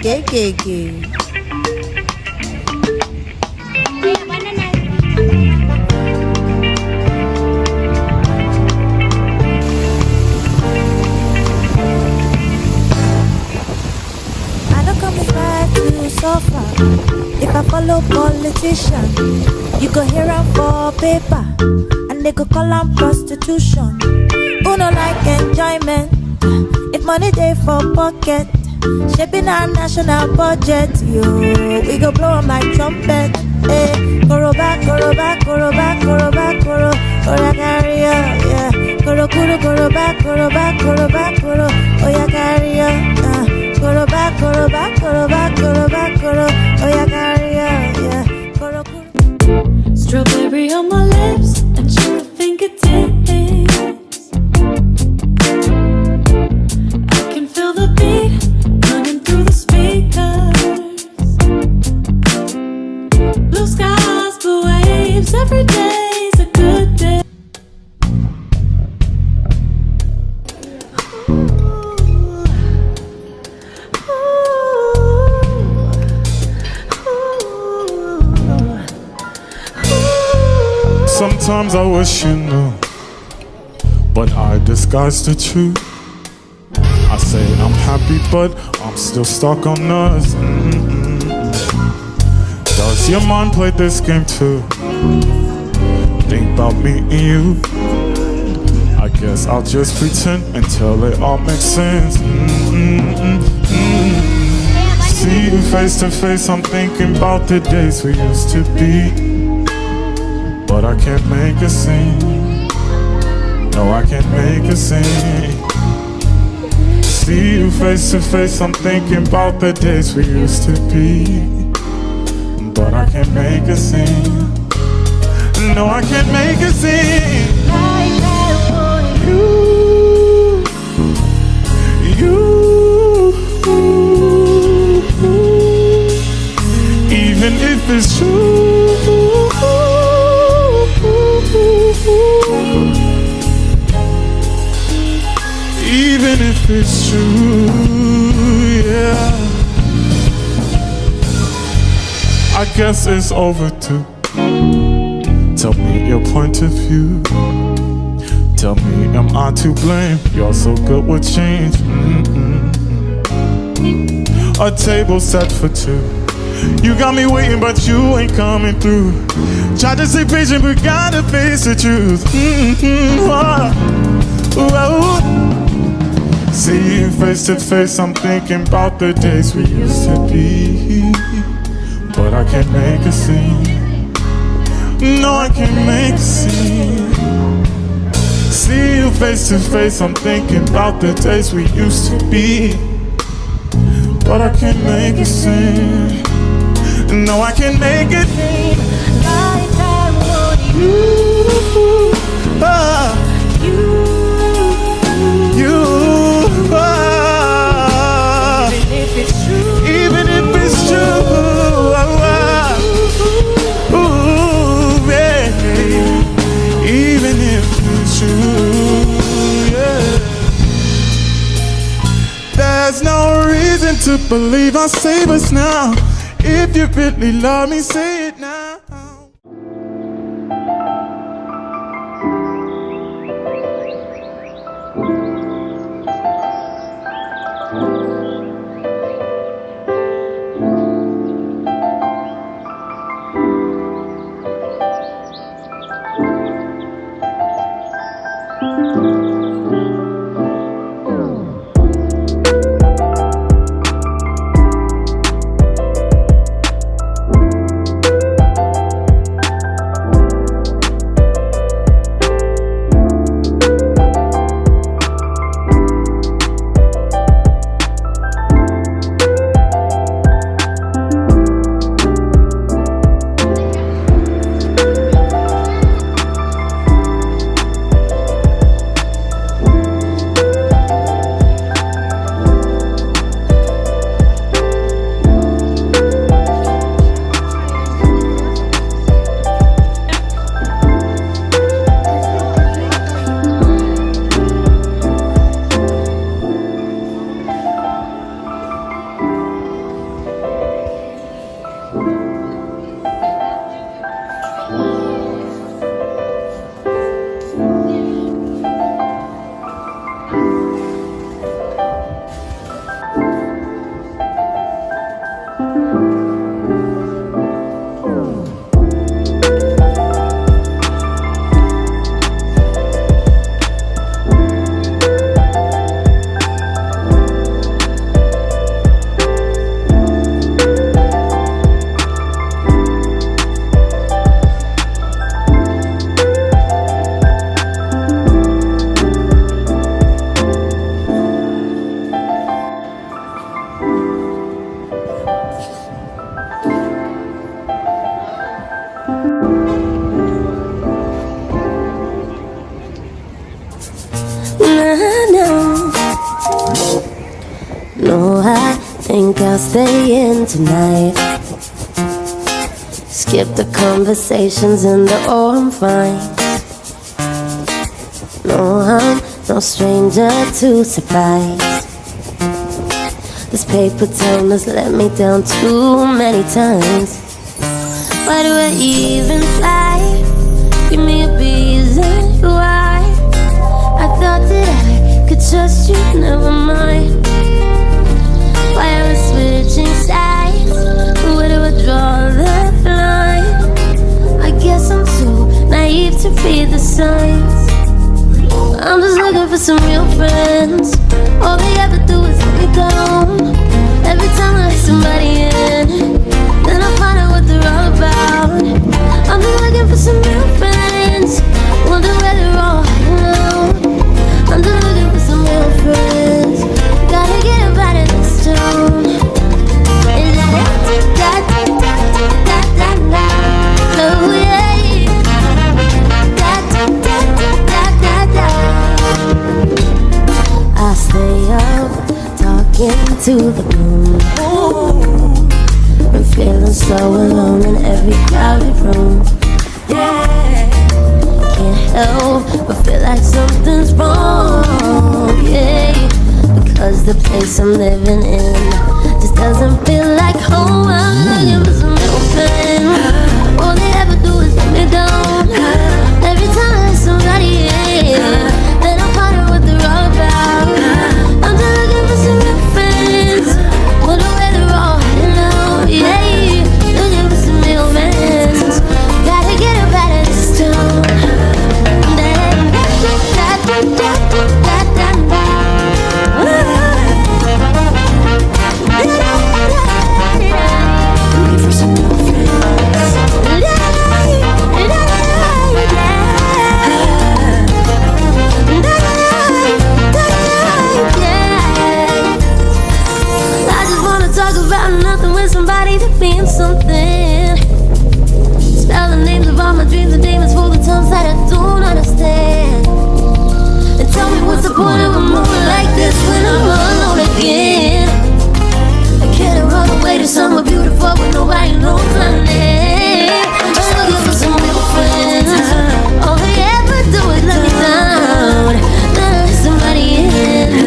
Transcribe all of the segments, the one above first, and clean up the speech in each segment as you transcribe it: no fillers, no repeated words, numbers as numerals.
Gay. Suffer. If I follow politician, you go hear am for paper, and they go call am prostitution. Who no like enjoyment? If money dey for pocket, shaping our national budget, yo, we go blow am like trumpet. Hey, koroba, koroba, koroba, koroba, koro, kora carry yeah. Koro, koro, koroba, koroba, koroba, koro, oya carry Koroba, koroba, koroba, koroba, koro, oya carry yeah. Koro, koro. Strawberry on my lips and sugar fingertips. I can feel the beat running through the speakers. Blue skies, blue waves, every day's a good day. Sometimes I wish you knew, but I disguise the truth. I say I'm happy, but I'm still stuck on us. Does your mind play this game too? Think about me and you. I guess I'll just pretend until it all makes sense. See you face to face, I'm thinking about the days we used to be. But I can't make a scene. No, I can't make a scene. See you face to face, I'm thinking about the days we used to be. But I can't make a scene. No, I can't make a scene. Even if it's true. Even if it's true, yeah. I guess it's over too. Tell me your point of view. Tell me, am I to blame? You're so good with change. A table set for two. You got me waiting, but you ain't coming through. Tried to stay patient, but gotta face the truth. See you face to face, I'm thinking about the days we used to be. But I can't make a scene. No, I can't make a scene. See you face to face, I'm thinking about the days we used to be. But I can't make a scene. No, I can't make it. Like I want you. Even if it's true, babe. Even if it's true, yeah. There's no reason to believe I'll save us now. If you really love me, say it now. I think I'll stay in tonight. Skip the conversations and the oh, I'm fine. No, I'm no stranger to surprise. This paper tone has let me down too many times. Why do I even fly? Give me a reason why. I thought that I could trust you, never mind. Why are we switching sides? Where do I draw the line? I guess I'm too naive to read the signs. I'm just looking for some real friends. All they ever do is let me down. Every time I let somebody in, then I find out what they're all about. I'm just looking for some real friends. Wonder where they're all hiding out. I'm just looking for some real friends. Gotta get up out of this town. Is that it? Da da da da da da. Oh yeah. Da da da da da da. I stay up talking to the moon. I'm feeling so alone in every crowded room. Yeah, can't help but feel like something's wrong. Yeah, because the place I'm living in just doesn't feel like home. I'm looking for some real friends. All they ever do is let me down. Every time I let somebody in, then I find out what they're all about. I'm just looking for some real friends. Wonder where they're all hiding out. Yeah, looking for some real friends. Gotta get up out of this town. Looking for some real friends. I just wanna talk about nothing with somebody that means something. Spell the names of all my dreams and demons for the times that I don't understand. And tell me what's the point of a moment like this when I'm alone again. I can't run away to somewhere beautiful where nobody knows my name. I'm looking for some real friends. All they ever do is let me down. Then I let somebody in,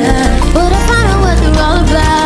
but I find out what they're all about.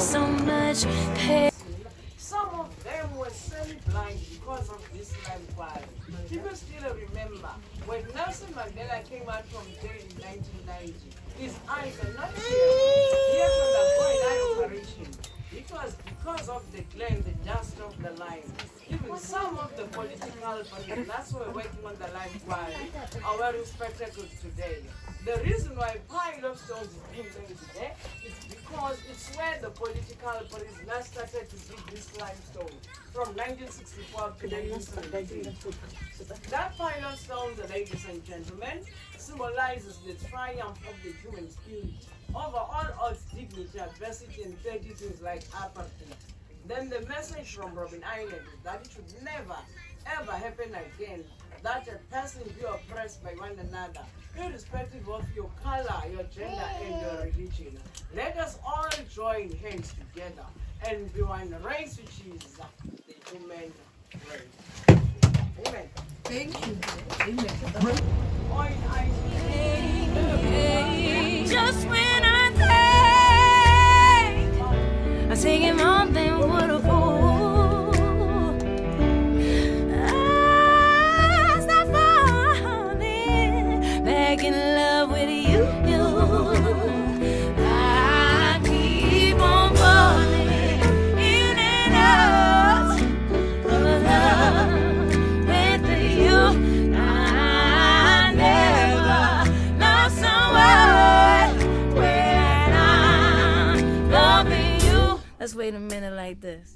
so much pain. Some of them were semi-blind because of this land fire. People still remember when Nelson Mandela came out from jail in 1990, his eyes are not here. He had to undergo an eye operation. It was because of the gland, the dust of the line. Even some of the political parties, that's why we're working on the line fire, are wearing spectacles today. The reason why pile of stones is being laid today is because it's where the political parties last started to dig this limestone from 1964 to 1973. That pile of stones, ladies and gentlemen, symbolizes the triumph of the human spirit over all odds, dignity, adversity, and petty things like apartheid. Then the message from Robben Island is that it should never, ever happen again that a person be oppressed by one another, irrespective of your color, your gender, and your religion. Let us all join hands together and be one race, which is the human race. Amen. Thank you. Amen. Just when I think I'm taking more than would have fooled, wait a minute like this.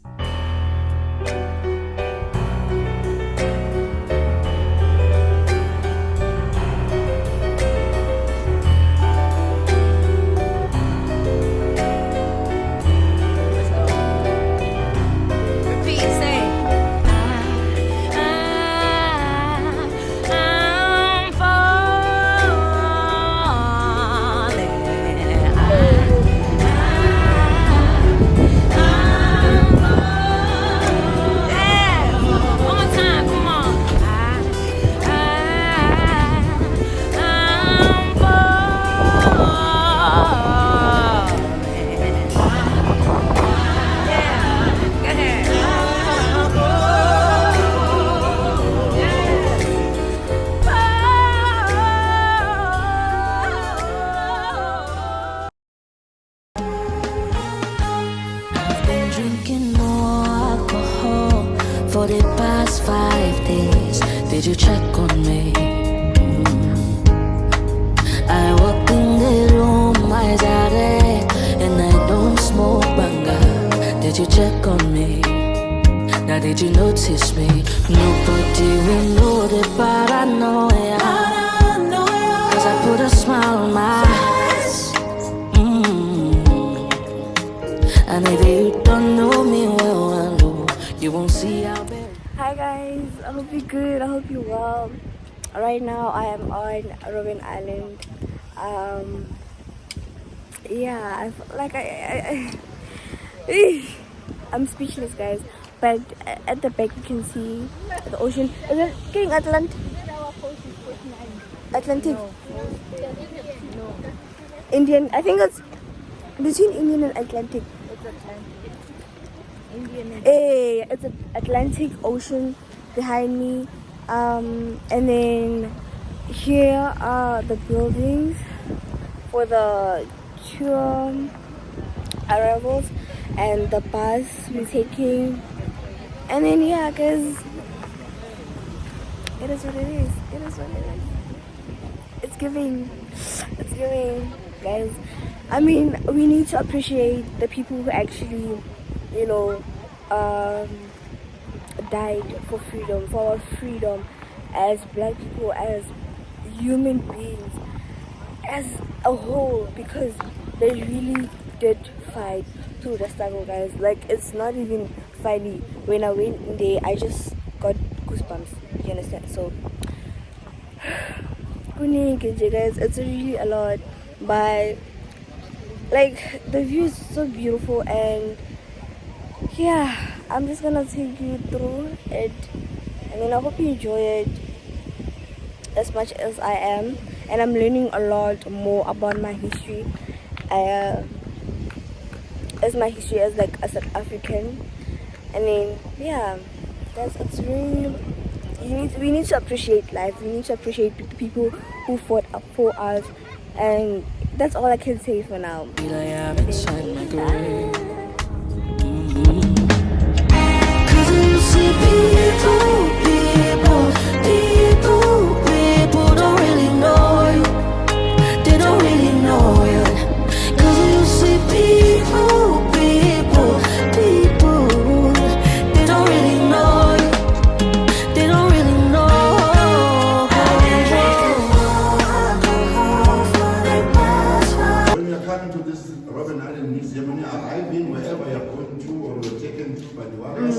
Repeat, say. I'm falling. Yeah. One more time, come on. I'm falling. Yeah. Go ahead. Been drinking more alcohol for the past 5 days. Did you check on me? I walked in the room, eyes are red, and I don't smoke banga. Did you check on me? Now did you notice me? Nobody will know the paranoia, 'cause I put a smile on my face. And if you don't know me well, you won't see how bad. Hi guys, I hope you're good. I hope you're well. Right now I am on Robben Island. Yeah, I feel like I'm speechless, guys. But at the back you can see the ocean. Is it getting Atlantic? Atlantic? Indian. I think it's between Indian and Atlantic. It's an Atlantic Ocean behind me, and then here are the buildings for the tour arrivals and the bus we're taking, and then yeah, guys, it is what it is. It is what it is. It's giving, guys. I mean, we need to appreciate the people who actually, you know, died for freedom, for our freedom as black people, as human beings, as a whole, because they really did fight through the struggle, guys. Like, it's not even funny. When I went in there, I just got goosebumps, you understand? So, guys, it's really a lot, but like, the view is so beautiful, and yeah, I'm just gonna take you through it, and then I hope you enjoy it as much as I am, and I'm learning a lot more about my history, as my history as like as an African. And then yeah, that's, it's really, we need to appreciate life. We need to appreciate the people who fought up for us, and that's all I can say for now. I am inside my grave. People don't really know you. They don't really know you. 'Cause you see people, they don't really know you. They don't really know. When you're coming to this Robben Island Museum, when you're arriving wherever you're going to or you're taken to by the waters,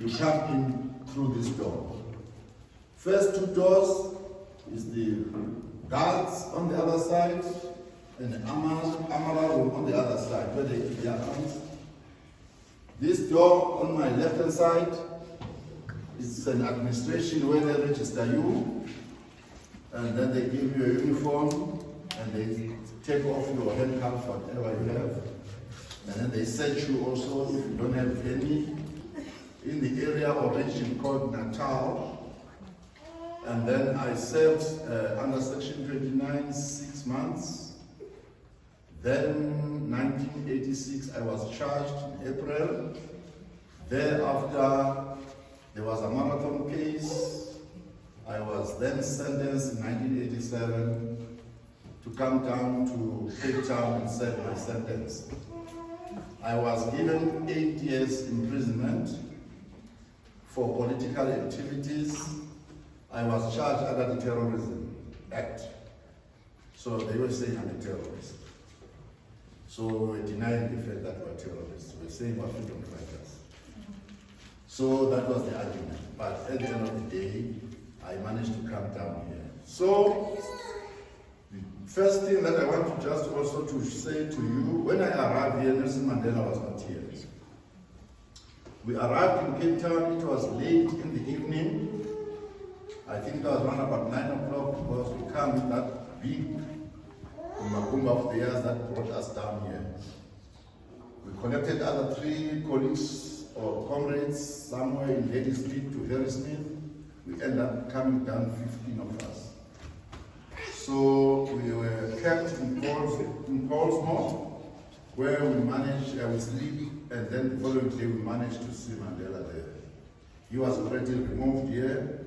you come in through this door. First two doors is the guards on the other side and the Amara room on the other side where they keep their arms. This door on my left hand side is an administration where they register you, and then they give you a uniform and they take off your handcuffs, whatever you have, and then they search you also if you don't have any in the area or region called Natal. And then I served under Section 29 6 months. Then 1986 I was charged in April. Thereafter there was a marathon case. I was then sentenced in 1987 to come down to Cape Town and serve my sentence. I was given 8 years imprisonment for political activities. I was charged under the Terrorism Act. So they were saying I'm a terrorist. So we're denying the fact that we're terrorists. We're saying we're freedom fighters. So that was the argument. But at the end of the day, I managed to come down here. So the first thing that I want to just also to say to you, when I arrived here, Nelson Mandela was not here. We arrived in Cape Town, it was late in the evening. I think that was around about 9 o'clock because we come with that big Magumba of the years that brought us down here. We collected other 3 colleagues or comrades somewhere in Lady Street to Harry Smith. We ended up coming down 15 of us. So we were kept in Portsmouth, where we managed, we sleep, and then the following day we managed to see Mandela there. He was already removed here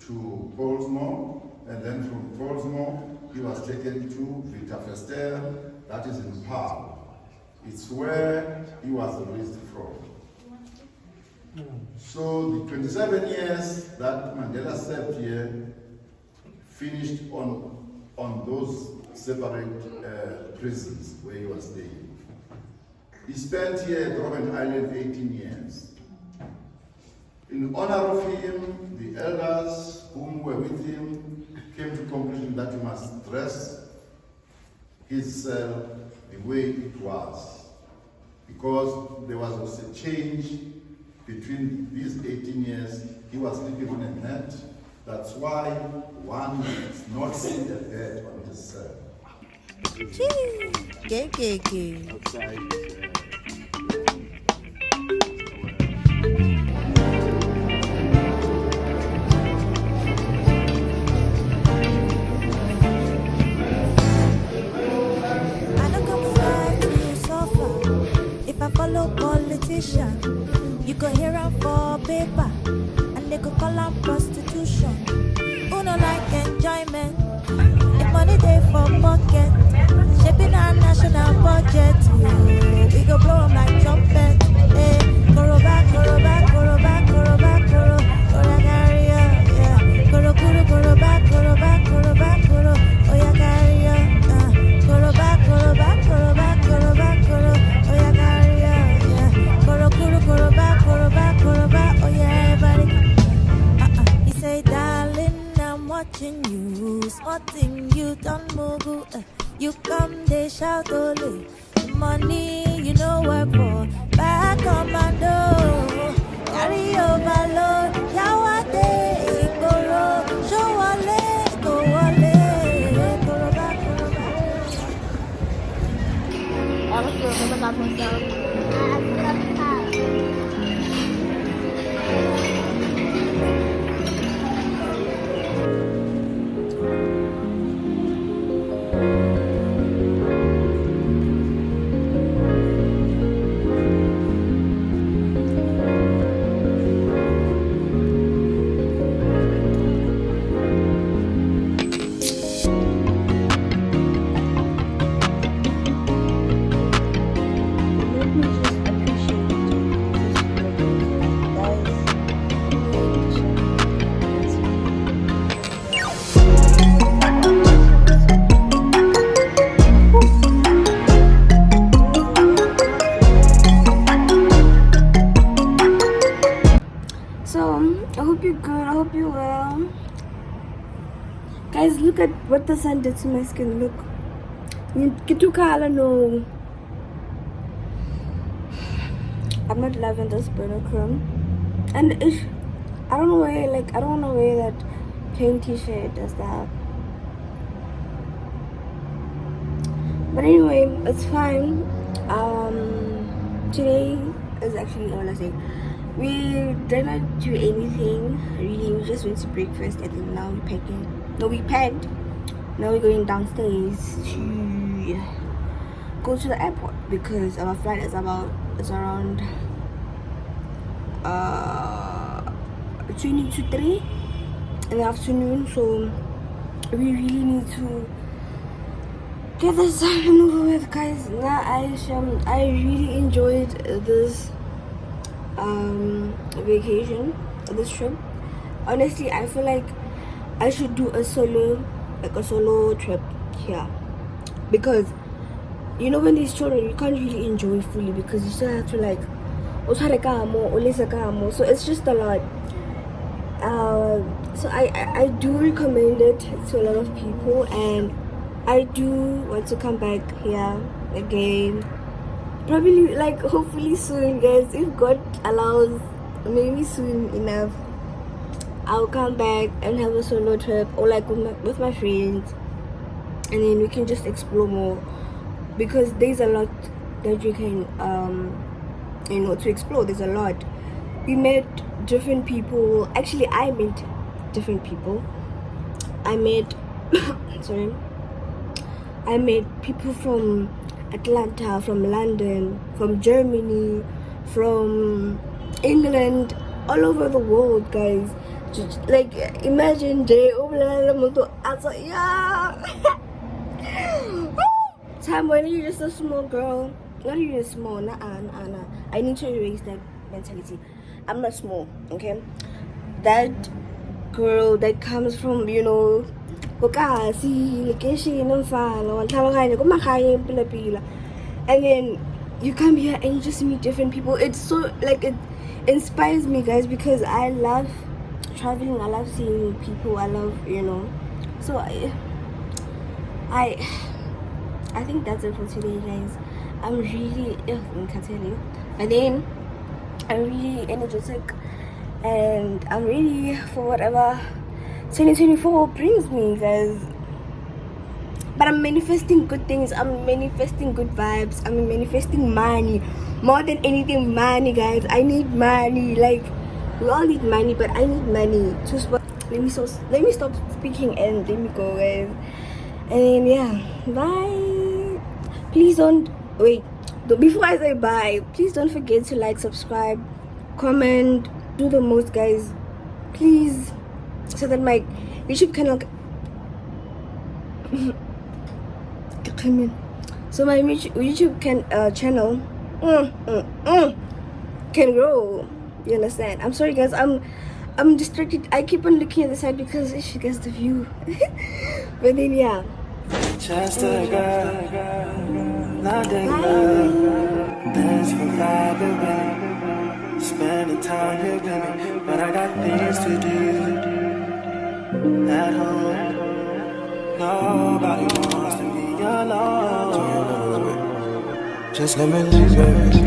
to Portsmouth, and then from Portsmouth he was taken to Vitafester, that is in Paarl. It's where he was released from. So the 27 years that Mandela served here finished on those separate prisons where he was staying. He spent here at Robben Island 18 years. In honor of him, the elders whom were with him came to conclusion that he must dress his cell the way it was, because there was a change between these 18 years. He was sleeping on a mat. That's why one does not see a bed on his cell. Outside. If I follow politician, you go hear am for paper, and they go call am prostitution. Who no like enjoyment? If money dey for pocket, shaping our national budget. Yeah. We go blow 'em like trumpet. Hey, koroba, koroba, koroba, koroba, koro, koro carry yeah. Koro koro koroba, koroba, koroba, koro, oya carry koroba, koroba, koroba, koroba, koro, oya carry Koro koro koroba, koroba, koroba, oh yeah, everybody. He say, darling, I'm watching you, spotting you, don't move. You come, they shout, ole. The money you know work for, back commando, carry overload, yawade, koro, show wale, go wale, koroba, koroba. I was going to look myself. Guys, look at what the sun did to my skin. Look. Get to color, no. I'm not loving this Bonacrum. And I don't know why, like, I don't want to wear that plain t-shirt as that. But anyway, it's fine. Today is actually all I say. We did not do anything really. We just went to breakfast and then now we're packing. No, we packed. Now we're going downstairs to go to the airport because our flight is around 20 to 3 in the afternoon. So we really need to get this done and over with, guys. Now I really enjoyed this vacation, this trip. Honestly, I feel like I should do a solo trip here, because you know, when these children, you can't really enjoy fully because you still have to like so it's just a lot. So I do recommend it to a lot of people, and I do want to come back here again, probably like hopefully soon, guys, if God allows, maybe soon enough. I'll come back and have a solo trip, or like with my friends, and then we can just explore more, because there's a lot that you can you know, to explore. There's a lot. We met different people. Actually, I met different people. I met sorry, I met people from Atlanta, from London, from Germany, from England, all over the world, guys. Just, like, imagine time when you're just a small girl, not even small, nah. I need to erase that mentality. I'm not small, okay? That girl that comes from, you know, and then you come here and you just meet different people. It's so, like, it inspires me, guys, because I love traveling, I love seeing people, I love, you know. So I think that's it for today, guys. I'm really but then I'm really energetic, and I'm ready for whatever 2024 brings me, guys. But I'm manifesting good things. I'm manifesting good vibes. I'm manifesting money. More than anything, money, guys. I need money. Like, we all need money, but I need money to spot. Let me stop speaking and let me go, guys. And yeah, bye. Please don't wait. Before I say bye, please don't forget to like, subscribe, comment, do the most, guys. Please, so that my YouTube channel. So my YouTube channel can grow. You understand? I'm sorry, guys. I'm distracted. I keep on looking at the side because she gets the view. But then yeah. Just a girl, nothing love. Thanks for vibing with me. Spending time here with me, but I got things to do at home. Nobody wants to be alone. Just let me leave, baby.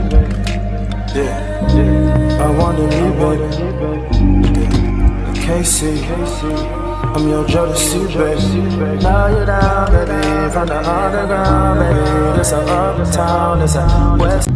Yeah, I want to leave, baby. Can't see, I'm your Jodeci, baby. Now you're down, baby. From the underground, baby. This a uptown, this a west.